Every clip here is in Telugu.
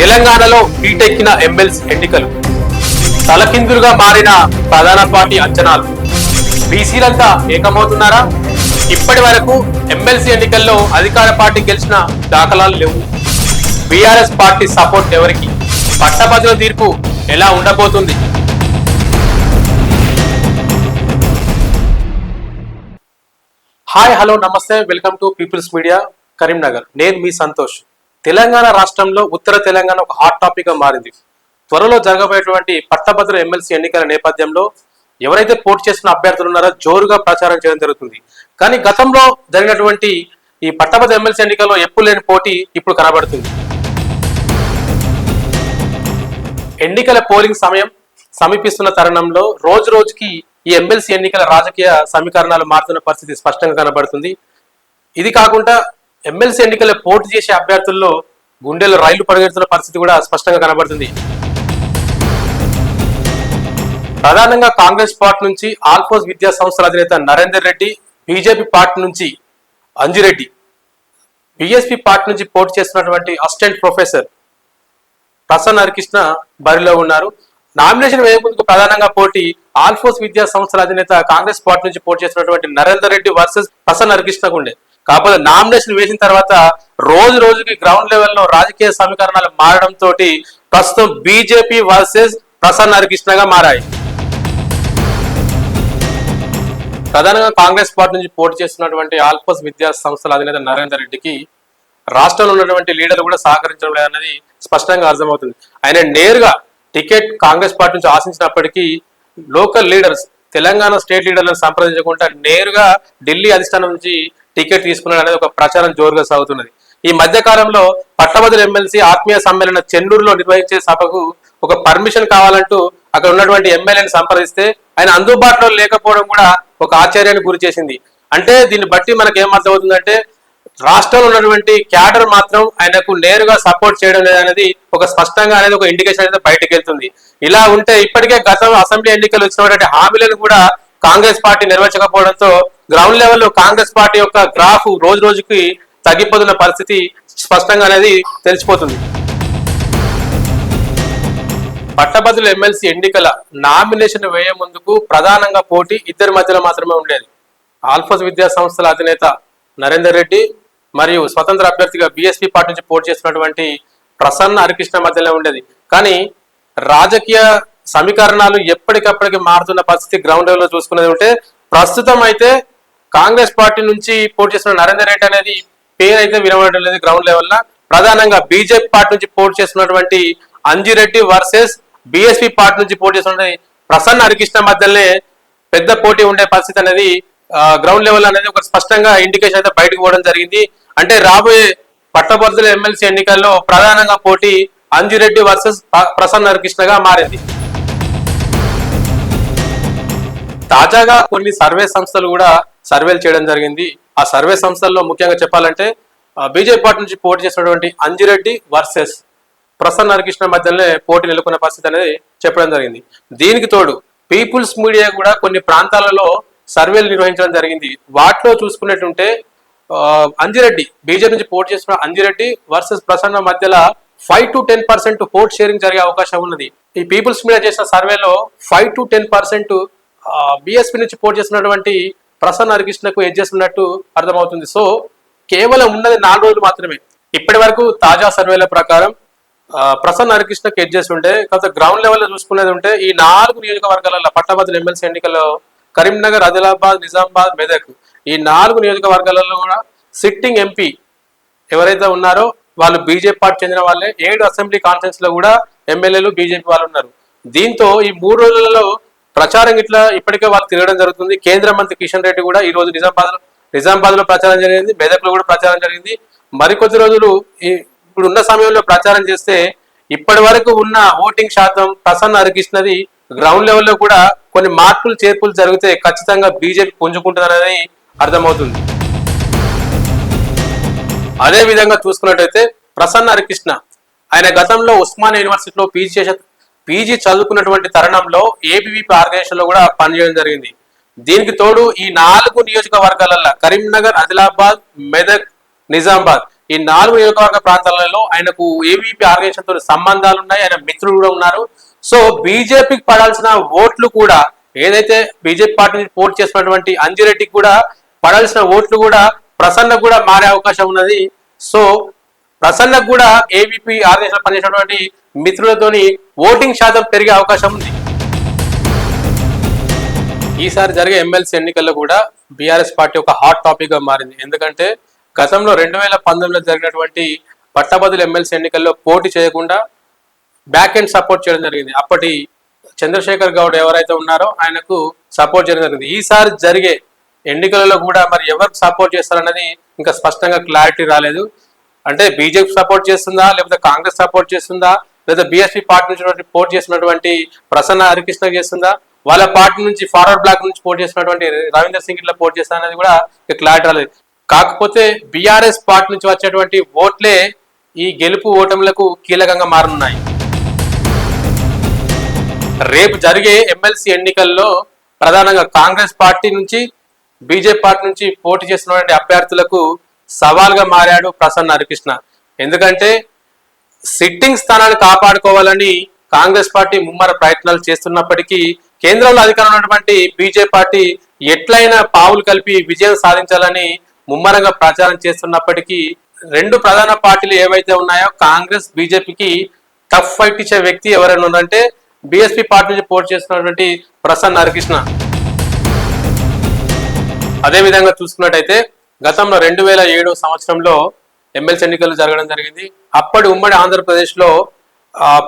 తెలంగాణలో హీటెక్కిన ఎమ్మెల్సీ ఎన్నికలు, తలకిందులుగా మారిన ప్రధాన పార్టీ అంచనాలు, బీసీలంతా ఏకమవుతున్నారా? ఇప్పటి వరకు ఎమ్మెల్సీ ఎన్నికల్లో అధికార పార్టీ గెలిచిన దాఖలాలు లేవు. బీఆర్ఎస్ పార్టీ సపోర్ట్ ఎవరికి? పట్టభద్రుల తీర్పు ఎలా ఉండబోతుంది? హాయ్, హలో, నమస్తే, welcome to People's Media Karimnagar. నేను మీ సంతోష్. తెలంగాణ రాష్ట్రంలో ఉత్తర తెలంగాణ ఒక హాట్ టాపిక్ గా మారింది. త్వరలో జరగబోయేటువంటి పట్టభద్రుల ఎమ్మెల్సీ ఎన్నికల నేపథ్యంలో ఎవరైతే పోటీ చేస్తున్న అభ్యర్థులు ఉన్నారో జోరుగా ప్రచారం చేయడం జరుగుతుంది. కానీ గతంలో జరిగినటువంటి ఈ పట్టభద్రుల ఎమ్మెల్సీ ఎన్నికల్లో ఎప్పుడు లేని పోటీ ఇప్పుడు కనబడుతుంది. ఎన్నికల పోలింగ్ సమయం సమీపిస్తున్న తరుణంలో రోజు రోజుకి ఈ ఎమ్మెల్సీ ఎన్నికల రాజకీయ సమీకరణాలు మారుతున్న పరిస్థితి స్పష్టంగా కనబడుతుంది. ఇది కాకుండా ఎమ్మెల్సీ ఎన్నికల్లో పోటీ చేసే అభ్యర్థుల్లో గుండెల్లో రైలు పరిగెడుతున్న పరిస్థితి కూడా స్పష్టంగా కనబడుతుంది. ప్రధానంగా కాంగ్రెస్ పార్టీ నుంచి ఆల్ఫోస్ విద్యా సంస్థల అధినేత నరేందర్ రెడ్డి, బీజేపీ పార్టీ నుంచి అంజిరెడ్డి, బీఎస్పీ పార్టీ నుంచి పోటీ చేస్తున్నటువంటి అసిస్టెంట్ ప్రొఫెసర్ ప్రసన్న హరికృష్ణ బరిలో ఉన్నారు. నామినేషన్ వేయకుందుకు ప్రధానంగా పోటీ ఆల్ఫోస్ విద్యా సంస్థల అధినేత కాంగ్రెస్ పార్టీ నుంచి పోటీ చేస్తున్నటువంటి నరేందర్ రెడ్డి వర్సెస్ ప్రసన్న హరికృష్ణకు ఉండే. కాకపోతే నామినేషన్ వేసిన తర్వాత రోజు రోజుకి గ్రౌండ్ లెవెల్లో రాజకీయ సమీకరణాలు మారడంతో ప్రస్తుతం బీజేపీ వర్సెస్ ప్రసన్న హరికృష్ణగా మారాయి. ప్రధానంగా కాంగ్రెస్ పార్టీ నుంచి పోటీ చేస్తున్నటువంటి ఆల్ఫోస్ విద్యా సంస్థల అధినేత నరేందర్ రెడ్డికి రాష్ట్రంలో ఉన్నటువంటి లీడర్లు కూడా సహకరించడం లేదన్నది స్పష్టంగా అర్థమవుతుంది. ఆయన నేరుగా టికెట్ కాంగ్రెస్ పార్టీ నుంచి ఆశించినప్పటికీ లోకల్ లీడర్స్, తెలంగాణ స్టేట్ లీడర్లను సంప్రదించకుండా నేరుగా ఢిల్లీ అధిష్టానం నుంచి టికెట్ తీసుకున్నాడు అనేది ఒక ప్రచారం జోరుగా సాగుతున్నది. ఈ మధ్య కాలంలో పట్టభద్రుల ఎమ్మెల్సీ ఆత్మీయ సమ్మేళన చెన్నూరులో నిర్వహించే సభకు ఒక పర్మిషన్ కావాలంటూ అక్కడ ఉన్నటువంటి ఎమ్మెల్యేని సంప్రదిస్తే ఆయన అందుబాటులో లేకపోవడం కూడా ఒక ఆశ్చర్యానికి గురి చేసింది. అంటే దీన్ని బట్టి మనకు ఏమర్థమవుతుందంటే రాష్ట్రంలో ఉన్నటువంటి క్యాడర్ మాత్రం ఆయనకు నేరుగా సపోర్ట్ చేయడం లేదనేది ఒక స్పష్టంగా అనేది ఒక ఇండికేషన్ అనేది బయటకు వెళ్తుంది. ఇలా ఉంటే ఇప్పటికే గత అసెంబ్లీ ఎన్నికలు వచ్చినటువంటి హామీలను కూడా కాంగ్రెస్ పార్టీ నెరవేర్చకపోవడంతో గ్రౌండ్ లెవెల్లో కాంగ్రెస్ పార్టీ యొక్క గ్రాఫ్ రోజు రోజుకి తగ్గిపోతున్న పరిస్థితి స్పష్టంగా అనేది తెలిసిపోతుంది. పట్టభద్రుల ఎమ్మెల్సీ ఎన్నికల నామినేషన్ వేయ ముందుకు ప్రధానంగా పోటీ ఇద్దరి మధ్యలో మాత్రమే ఉండేది. ఆల్ఫోస్ విద్యా సంస్థల అధినేత నరేందర్ రెడ్డి మరియు స్వతంత్ర అభ్యర్థిగా బీఎస్పీ పార్టీ నుంచి పోటీ చేస్తున్నటువంటి ప్రసన్న హరికృష్ణ మధ్యలో ఉండేది. కానీ రాజకీయ సమీకరణాలు ఎప్పటికప్పటికి మారుతున్న పరిస్థితి గ్రౌండ్ లెవెల్లో చూసుకునేది ఉంటే ప్రస్తుతం అయితే కాంగ్రెస్ పార్టీ నుంచి పోటీ చేస్తున్న నరేందర్ రెడ్డి అనేది పేరు అయితే వినబడడం లేదు గ్రౌండ్ లెవెల్లో. ప్రధానంగా బీజేపీ పార్టీ నుంచి పోటీ చేస్తున్నటువంటి అంజిరెడ్డి వర్సెస్ బీఎస్పీ పార్టీ నుంచి పోటీ చేస్తున్న ప్రసన్న హరికృష్ణ మధ్యలోనే పెద్ద పోటీ ఉండే పరిస్థితి అనేది గ్రౌండ్ లెవెల్ అనేది ఒక స్పష్టంగా ఇండికేషన్ అయితే బయటకు పోవడం జరిగింది. అంటే రాబోయే పట్టభద్రుల ఎమ్మెల్సీ ఎన్నికల్లో ప్రధానంగా పోటీ అంజిరెడ్డి వర్సెస్ ప్రసన్న హరికృష్ణగా మారింది. తాజాగా కొన్ని సర్వే సంస్థలు కూడా సర్వేలు చేయడం జరిగింది. ఆ సర్వే సంస్థల్లో ముఖ్యంగా చెప్పాలంటే బీజేపీ పార్టీ నుంచి పోటీ చేసినటువంటి అంజిరెడ్డి వర్సెస్ ప్రసన్న హరికృష్ణ మధ్యలోనే పోటీ నెలకొన్న పరిస్థితి అనేది చెప్పడం జరిగింది. దీనికి తోడు పీపుల్స్ మీడియా కూడా కొన్ని ప్రాంతాలలో సర్వేలు నిర్వహించడం జరిగింది. వాటిలో చూసుకున్నట్టుంటే అంజిరెడ్డి బీజేపీ నుంచి పోటీ చేస్తున్న అంజిరెడ్డి వర్సెస్ ప్రసన్న మధ్యలో 5 to 10% ఓట్ షేరింగ్ జరిగే అవకాశం ఉన్నది. ఈ పీపుల్స్ మీడియా చేసిన సర్వేలో 5 to 10% బీఎస్పీ నుంచి పోటీ చేస్తున్నటువంటి ప్రసన్న హరికృష్ణకు ఎడ్జ్ చేస్తున్నట్టు అర్థమవుతుంది. సో కేవలం ఉన్నది 4 రోజులు మాత్రమే. ఇప్పటి వరకు తాజా సర్వేల ప్రకారం ప్రసన్న హరికృష్ణకు ఎడ్జ్ చేస్తుంటే కొంత గ్రౌండ్ లెవెల్లో చూసుకునేది ఉంటే ఈ 4 నియోజకవర్గాలలో పట్టభద్రుల ఎమ్మెల్సీ ఎన్నికల్లో కరీంనగర్, ఆదిలాబాద్, నిజామాబాద్, మెదక్ ఈ 4 నియోజకవర్గాలలో కూడా సిట్టింగ్ ఎంపీ ఎవరైతే ఉన్నారో వాళ్ళు బీజేపీ పార్టీ చెందిన వాళ్ళే. 7 అసెంబ్లీ కాన్ఫరెన్స్ లో కూడా ఎమ్మెల్యేలు బీజేపీ వాళ్ళు ఉన్నారు. దీంతో ఈ 3 రోజులలో ప్రచారం ఇట్లా ఇప్పటికే వాళ్ళు తిరగడం జరుగుతుంది. కేంద్ర మంత్రి కిషన్ రెడ్డి కూడా ఈ రోజు నిజామాబాద్ లో ప్రచారం జరిగింది, మెదక్ లో కూడా ప్రచారం జరిగింది. మరికొద్ది రోజులు ఇప్పుడు ఉన్న సమయంలో ప్రచారం చేస్తే ఇప్పటి వరకు ఉన్న ఓటింగ్ శాతం ప్రసన్న హరికృష్ణది గ్రౌండ్ లెవెల్లో కూడా కొన్ని మార్పులు చేర్పులు జరిగితే ఖచ్చితంగా బీజేపీ పుంజుకుంటుందనేది అర్థమవుతుంది. అదే విధంగా చూసుకున్నట్టయితే ప్రసన్న హరికృష్ణ ఆయన గతంలో ఉస్మానియా యూనివర్సిటీలో పీజీ చదువుకున్నటువంటి తరుణంలో ఏబీవీపీ ఆర్గనైజేషన్ లో కూడా పనిచేయడం జరిగింది. దీనికి తోడు ఈ 4 నియోజకవర్గాలలో కరీంనగర్, ఆదిలాబాద్, మెదక్, నిజామాబాద్ ఈ 4 నియోజకవర్గ ప్రాంతాలలో ఆయనకు ఏవీపీ ఆర్గనైజేషన్ తో సంబంధాలు ఉన్నాయి, ఆయన మిత్రులు కూడా ఉన్నారు. సో బీజేపీకి పడాల్సిన ఓట్లు కూడా, ఏదైతే బీజేపీ పార్టీ నుంచి పోటీ చేస్తున్నటువంటి అంజిరెడ్డికి కూడా పడాల్సిన ఓట్లు కూడా ప్రసన్నకు కూడా మారే అవకాశం ఉన్నది. సో ప్రసన్నకు కూడా ఏవీపీ ఆర్గనైజేషన్ పనిచేసినటువంటి మిత్రులతోని ఓటింగ్ శాతం పెరిగే అవకాశం ఉంది. ఈసారి జరిగే ఎమ్మెల్సీ ఎన్నికల్లో కూడా బీఆర్ఎస్ పార్టీ ఒక హాట్ టాపిక్ గా మారింది. ఎందుకంటే గతంలో 2019లో జరిగినటువంటి పట్టభద్రుల ఎమ్మెల్సీ ఎన్నికల్లో పోటీ చేయకుండా బ్యాక్ ఎండ్ సపోర్ట్ చేయడం జరిగింది. అప్పటి చంద్రశేఖర్ గౌడ్ ఎవరైతే ఉన్నారో ఆయనకు సపోర్ట్ చేయడం జరిగింది. ఈసారి జరిగే ఎన్నికలలో కూడా మరి ఎవరికి సపోర్ట్ చేస్తారన్నది ఇంకా స్పష్టంగా క్లారిటీ రాలేదు. అంటే బీజేపీ సపోర్ట్ చేస్తుందా, లేకపోతే కాంగ్రెస్ సపోర్ట్ చేస్తుందా, లేదా బీఎస్పీ పార్టీ నుంచి పోటీ చేస్తున్నటువంటి ప్రసన్న హరికృష్ణ చేస్తుందా, వాళ్ళ పార్టీ నుంచి ఫార్వర్డ్ బ్లాక్ నుంచి పోటీ చేసినటువంటి రవీందర్ సింగ్ ఇట్లా పోటీ చేస్తా అనేది కూడా క్లారిటీ రాలేదు. కాకపోతే బీఆర్ఎస్ పార్టీ నుంచి వచ్చేటువంటి ఓట్లే ఈ గెలుపు ఓటములకు కీలకంగా మారనున్నాయి. రేపు జరిగే ఎమ్మెల్సీ ఎన్నికల్లో ప్రధానంగా కాంగ్రెస్ పార్టీ నుంచి, బీజేపీ పార్టీ నుంచి పోటీ చేస్తున్నటువంటి అభ్యర్థులకు సవాల్గా మారాడు ప్రసన్న హరికృష్ణ. ఎందుకంటే సిట్టింగ్ స్థానాన్ని కాపాడుకోవాలని కాంగ్రెస్ పార్టీ ముమ్మర ప్రయత్నాలు చేస్తున్నప్పటికీ కేంద్రంలో అధికారం ఉన్నటువంటి బీజేపీ పార్టీ ఎట్లయినా పావులు కలిపి విజయం సాధించాలని ముమ్మరంగా ప్రచారం చేస్తున్నప్పటికీ రెండు ప్రధాన పార్టీలు ఏవైతే ఉన్నాయో కాంగ్రెస్ బీజేపీకి టఫ్ ఫైట్ ఇచ్చే వ్యక్తి ఎవరైనా ఉన్నారంటే బీఎస్పీ పార్టీ నుంచి పోటీ చేస్తున్నటువంటి ప్రసన్న హరికృష్ణ. అదే విధంగా చూసుకున్నట్టయితే గతంలో 2007 సంవత్సరంలో ఎమ్మెల్సీ ఎన్నికలు జరగడం జరిగింది. అప్పటి ఉమ్మడి ఆంధ్రప్రదేశ్ లో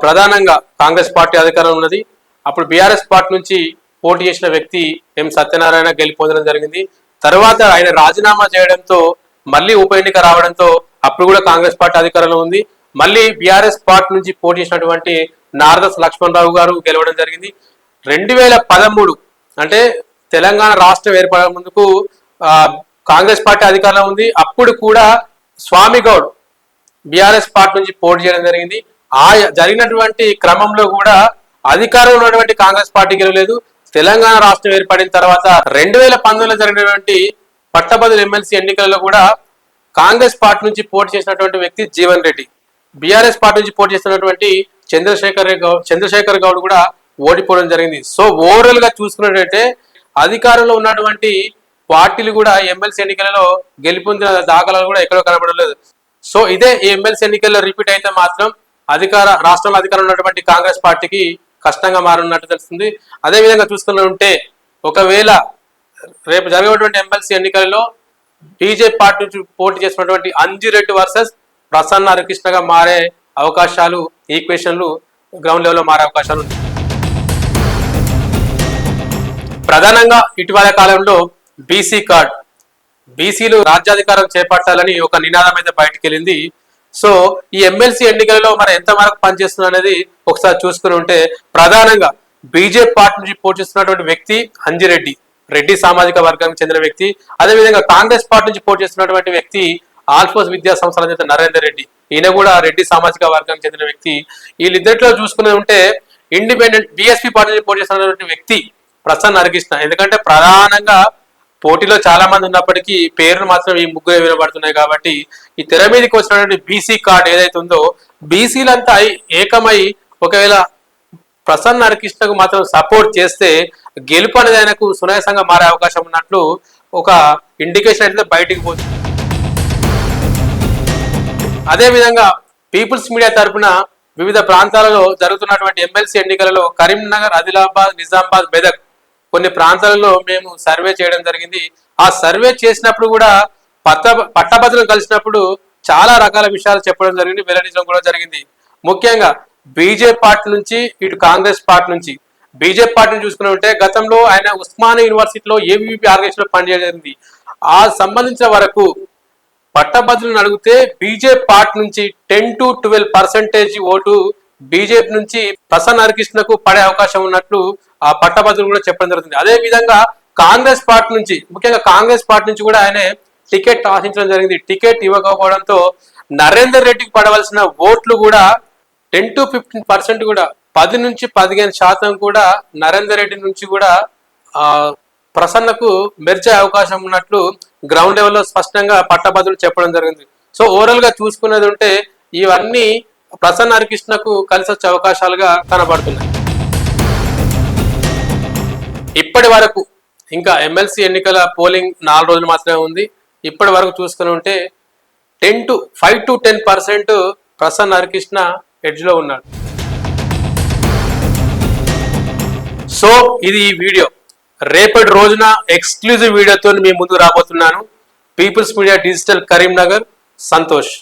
ప్రధానంగా కాంగ్రెస్ పార్టీ అధికారం ఉన్నది. అప్పుడు బీఆర్ఎస్ పార్టీ నుంచి పోటీ చేసిన వ్యక్తి ఎం సత్యనారాయణ గెలిపొందడం జరిగింది. తర్వాత ఆయన రాజీనామా చేయడంతో మళ్ళీ ఉప ఎన్నిక రావడంతో అప్పుడు కూడా కాంగ్రెస్ పార్టీ అధికారంలో ఉంది. మళ్ళీ బీఆర్ఎస్ పార్టీ నుంచి పోటీ చేసినటువంటి నారదస్ లక్ష్మణరావు గారు గెలవడం జరిగింది. 2013 అంటే తెలంగాణ రాష్ట్రం ఏర్పడే ముందుకు కాంగ్రెస్ పార్టీ అధికారంలో ఉంది. అప్పుడు కూడా స్వామి గౌడ్ బీఆర్ఎస్ పార్టీ నుంచి పోటీ చేయడం జరిగింది. ఆ జరిగినటువంటి క్రమంలో కూడా అధికారంలో ఉన్నటువంటి కాంగ్రెస్ పార్టీ గెలవలేదు. తెలంగాణ రాష్ట్రం ఏర్పడిన తర్వాత 2019లో జరిగినటువంటి పట్టభద్రుల ఎమ్మెల్సీ ఎన్నికలలో కూడా కాంగ్రెస్ పార్టీ నుంచి పోటీ చేసినటువంటి వ్యక్తి జీవన్ రెడ్డి, బీఆర్ఎస్ పార్టీ నుంచి పోటీ చేస్తున్నటువంటి చంద్రశేఖర్ గౌడ్ కూడా ఓడిపోవడం జరిగింది. సో ఓవరాల్ గా చూసుకున్నట్టయితే అధికారంలో ఉన్నటువంటి పార్టీలు కూడా ఎమ్మెల్సీ ఎన్నికలలో గెలుపొందిన దాఖలాలు కూడా ఎక్కడో కనబడలేదు. సో ఇదే ఈ ఎమ్మెల్సీ ఎన్నికల్లో రిపీట్ అయితే మాత్రం రాష్ట్రంలో అధికారంలో ఉన్నటువంటి కాంగ్రెస్ పార్టీకి కష్టంగా మారున్నట్టు తెలుస్తుంది. అదే విధంగా చూసుకుంటే ఒకవేళ రేపు జరిగేటువంటి ఎమ్మెల్సీ ఎన్నికలలో బీజేపీ పార్టీ నుంచి పోటీ చేసినటువంటి అంజిరెడ్డి వర్సెస్ ప్రసన్న హరికృష్ణగా మారే అవకాశాలు, ఈక్వేషన్లు గ్రౌండ్ లెవెల్లో మారే అవకాశాలు ఉన్నాయి. ప్రధానంగా ఇటీవల కాలంలో బీసీ కార్డ్, బీసీలు రాజ్యాధికారం చేపట్టాలని ఒక నినాదం అయితే బయటకు వెళ్ళింది. సో ఈ ఎమ్మెల్సీ ఎన్నికలలో మరి ఎంత వరకు పనిచేస్తుంది అనేది ఒకసారి చూసుకుని ఉంటే ప్రధానంగా బీజేపీ పార్టీ నుంచి పోటీ చేస్తున్నటువంటి వ్యక్తి అంజిరెడ్డి, రెడ్డి సామాజిక వర్గానికి చెందిన వ్యక్తి. అదేవిధంగా కాంగ్రెస్ పార్టీ నుంచి పోటీ చేస్తున్నటువంటి వ్యక్తి ఆల్ఫోస్ విద్యా సంస్థల నేత నరేందర్ రెడ్డి, ఈయన కూడా రెడ్డి సామాజిక వర్గానికి చెందిన వ్యక్తి. వీళ్ళిద్దరిలో చూసుకుని ఉంటే ఇండిపెండెంట్ బీఎస్పీ పార్టీ నుంచి పోటీ చేస్తున్నటువంటి వ్యక్తి ప్రసన్న హరికృష్ణ. ఎందుకంటే ప్రధానంగా పోటీలో చాలా మంది ఉన్నప్పటికీ పేర్లు మాత్రం ఈ ముగ్గురే వినబడుతున్నాయి. కాబట్టి ఈ తెర మీదకి వచ్చినటువంటి బీసీ కార్డ్ ఏదైతే ఉందో బీసీలంతా ఏకమై ఒకవేళ ప్రసన్న హరికృష్ణకు మాత్రం సపోర్ట్ చేస్తే గెలుపు అనేది ఆయనకు సునాయాసంగా మారే అవకాశం ఉన్నట్లు ఒక ఇండికేషన్ అయితే బయటికి పోతుంది. అదే విధంగా పీపుల్స్ మీడియా తరఫున వివిధ ప్రాంతాలలో జరుగుతున్నటువంటి ఎమ్మెల్సీ ఎన్నికలలో కరీంనగర్, ఆదిలాబాద్, నిజామాబాద్, మెదక్ కొన్ని ప్రాంతాలలో మేము సర్వే చేయడం జరిగింది. ఆ సర్వే చేసినప్పుడు కూడా పట్టభద్రులను కలిసినప్పుడు చాలా రకాల విషయాలు చెప్పడం జరిగింది, వెల్లడించడం కూడా జరిగింది. ముఖ్యంగా బీజేపీ పార్టీ నుంచి ఇటు కాంగ్రెస్ పార్టీ నుంచి, బీజేపీ పార్టీని చూసుకుని ఉంటే గతంలో ఆయన ఉస్మానియా యూనివర్సిటీలో ఏబీవీపీ ఆర్గనైజేషన్ లో పనిచేయడం జరిగింది. ఆ సంబంధించిన వరకు పట్టభద్రులను అడిగితే బీజేపీ పార్టీ నుంచి 10 to 12% ఓటు బీజేపీ నుంచి ప్రసన్న హరికృష్ణకు పడే అవకాశం ఉన్నట్లు ఆ పట్టభద్రులు కూడా చెప్పడం జరుగుతుంది. అదే విధంగా కాంగ్రెస్ పార్టీ నుంచి, ముఖ్యంగా కాంగ్రెస్ పార్టీ నుంచి కూడా ఆయన టికెట్ ఆశించడం జరిగింది. టికెట్ ఇవ్వకపోవడంతో నరేందర్ రెడ్డికి పడవలసిన ఓట్లు కూడా 10 to 15% కూడా 10 నుంచి 15% కూడా నరేందర్ రెడ్డి నుంచి కూడా ప్రసన్నకు మెర్చే అవకాశం ఉన్నట్లు గ్రౌండ్ లెవెల్లో స్పష్టంగా పట్టభద్రులు చెప్పడం జరిగింది. సో ఓవరాల్ గా చూసుకునేది ఉంటే ఇవన్నీ ప్రసన్న హరికృష్ణకు కలిసి వచ్చే అవకాశాలుగా కనబడుతున్నాయి. ఇప్పటి వరకు ఇంకా ఎమ్మెల్సీ ఎన్నికల పోలింగ్ 4 రోజులు మాత్రమే ఉంది. ఇప్పటి వరకు చూసుకుని ఉంటే 5 to 10% ప్రసన్న హరికృష్ణ ఎడ్జ్ లో ఉన్నాడు. సో ఇది ఈ వీడియో. రేపటి రోజున ఎక్స్క్లూజివ్ వీడియోతో మీ ముందుకు రాబోతున్నాను. People's media digital Karimnagar, Santosh.